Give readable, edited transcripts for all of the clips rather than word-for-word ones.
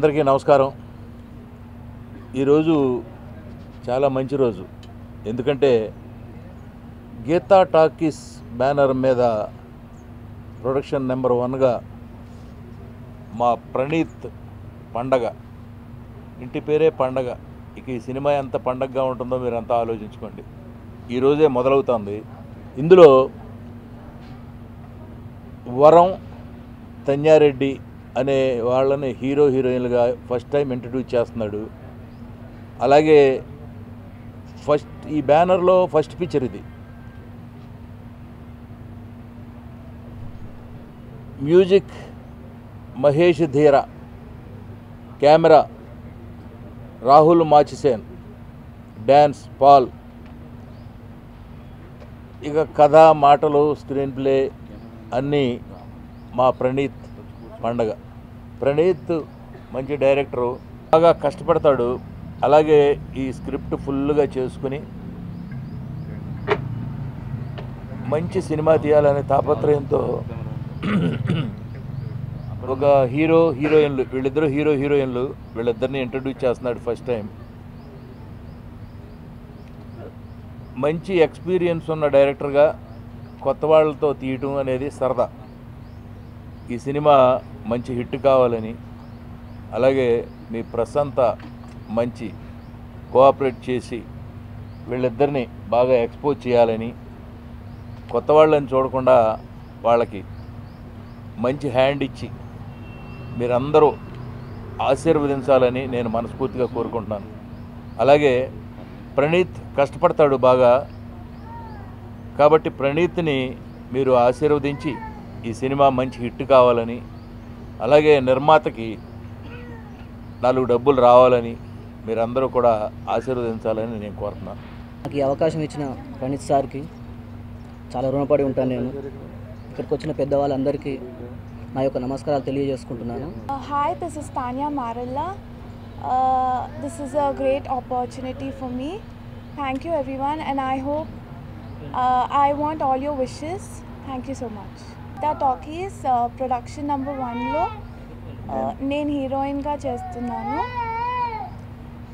అందరికీ నమస్కారం. ఈరోజు చాలా మంచి రోజు. ఎందుకంటే గీతా టాకీస్ బ్యానర్ మీద ప్రొడక్షన్ నెంబర్ 1గా మా ప్రణీత్ పండగ, ఇంటి పేరే పండగ. ఇక ఈ సినిమా ఎంత పండగగా ఉంటుందో మీరంతా ఆలోచించుకోండి. ఈరోజే మొదలవుతుంది. ఇందులో వరం, తన్యారెడ్డి అనే వాళ్ళని హీరో హీరోయిన్లుగా ఫస్ట్ టైం ఇంట్రడ్యూస్ చేస్తున్నాడు. అలాగే ఈ బ్యానర్లో ఫస్ట్ పిక్చర్ ఇది. మ్యూజిక్ మహేష్ ధీర, కెమెరా రాహుల్ మాచిసేన్, డ్యాన్స్ పాల్. ఇక కథ, మాటలు, స్క్రీన్ ప్లే అన్నీ మా ప్రణీత్ పండగ. ప్రణీత్ మంచి డైరెక్టరు, బాగా కష్టపడతాడు. అలాగే ఈ స్క్రిప్ట్ ఫుల్గా చేసుకుని మంచి సినిమా తీయాలనే తాపత్రయంతో ఒక హీరోయిన్లు, వీళ్ళిద్దరూ హీరోయిన్లు, వీళ్ళిద్దరిని ఇంట్రడ్యూస్ చేస్తున్నాడు ఫస్ట్ టైం. మంచి ఎక్స్పీరియన్స్ ఉన్న డైరెక్టర్గా కొత్త వాళ్ళతో తీయటం అనేది సరదా. ఈ సినిమా మంచి హిట్ కావాలని, అలాగే మీ ప్రశాంత మంచి కోఆపరేట్ చేసి వీళ్ళిద్దరిని బాగా ఎక్స్పోజ్ చేయాలని, కొత్త వాళ్ళని చూడకుండా వాళ్ళకి మంచి హ్యాండ్ ఇచ్చి మీరందరూ ఆశీర్వదించాలని నేను మనస్ఫూర్తిగా కోరుకుంటున్నాను. అలాగే ప్రణీత్ కష్టపడతాడు బాగా, కాబట్టి ప్రణీత్ని మీరు ఆశీర్వదించి ఈ సినిమా మంచి హిట్ కావాలని, అలాగే నిర్మాతకి 4 డబ్బులు రావాలని మీరందరూ కూడా ఆశీర్వదించాలని నేను కోరుతున్నాను. నాకు ఈ అవకాశం ఇచ్చిన ప్రణీత్ సార్కి చాలా రుణపడి ఉంటాను. నేను ఇక్కడికి వచ్చిన పెద్దవాళ్ళందరికీ నా యొక్క నమస్కారాలు తెలియజేసుకుంటున్నాను. Hi, this is Tanya Marilla. This is a great opportunity for me. Thank you everyone, and I hope I want all your wishes. Thank you so much. The Talkies production number 1లో నేను హీరోయిన్గా చేస్తున్నాను.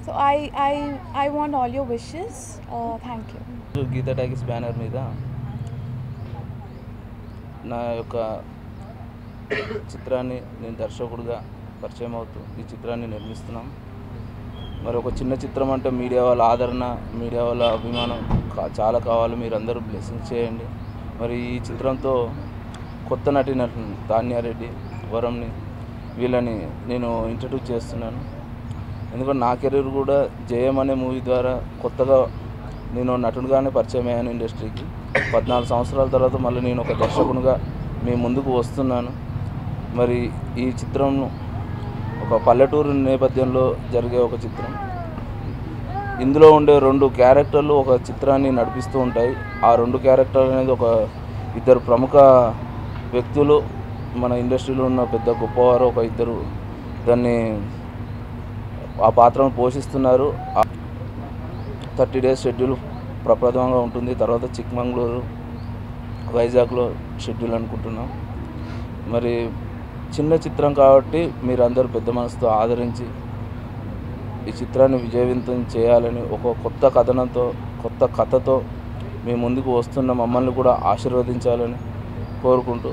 So I want all your wishes. Thank you. Geetha Talkies banner మీద నా యొక్క చిత్రాన్ని నేను దర్శకుడిగా పరిచయం అవుతూ ఈ చిత్రాన్ని నిర్మిస్తున్నాం. మరి ఒక చిన్న చిత్రం అంటే మీడియా వాళ్ళ ఆదరణ, మీడియా వాళ్ళ అభిమానం చాలా కావాలి. మీరందరూ బ్లెస్సింగ్ చేయండి. మరి ఈ చిత్రంతో కొత్త నటీనటులు తాన్యారెడ్డి, వరంని, వీళ్ళని నేను ఇంట్రడ్యూస్ చేస్తున్నాను. ఎందుకంటే నా కెరీర్ కూడా జయం అనే మూవీ ద్వారా కొత్తగా నేను నటుడుగానే పరిచయం అయ్యాను ఇండస్ట్రీకి. 14 సంవత్సరాల తర్వాత మళ్ళీ నేను ఒక దర్శకునిగా మీ ముందుకు వస్తున్నాను. మరి ఈ చిత్రం ఒక పల్లెటూరు నేపథ్యంలో జరిగే ఒక చిత్రం. ఇందులో ఉండే 2 క్యారెక్టర్లు ఒక చిత్రాన్ని నడిపిస్తూ ఉంటాయి. ఆ 2 క్యారెక్టర్లు అనేది ఒక 2 ప్రముఖ వ్యక్తులు, మన ఇండస్ట్రీలో ఉన్న పెద్ద గొప్పవారు, ఒక 2 దాన్ని ఆ పాత్రను పోషిస్తున్నారు. 30 డేస్ షెడ్యూల్ ప్రప్రథమంగా ఉంటుంది. తర్వాత చిక్మంగళూరు, వైజాగ్లో షెడ్యూల్ అనుకుంటున్నాం. మరి చిన్న చిత్రం కాబట్టి మీరందరూ పెద్ద మనసుతో ఆదరించి ఈ చిత్రాన్ని విజయవంతం చేయాలని, ఒక కొత్త కథనంతో, కొత్త కథతో మీ ముందుకు వస్తున్న మమ్మల్ని కూడా ఆశీర్వదించాలని కోరుకుంటూ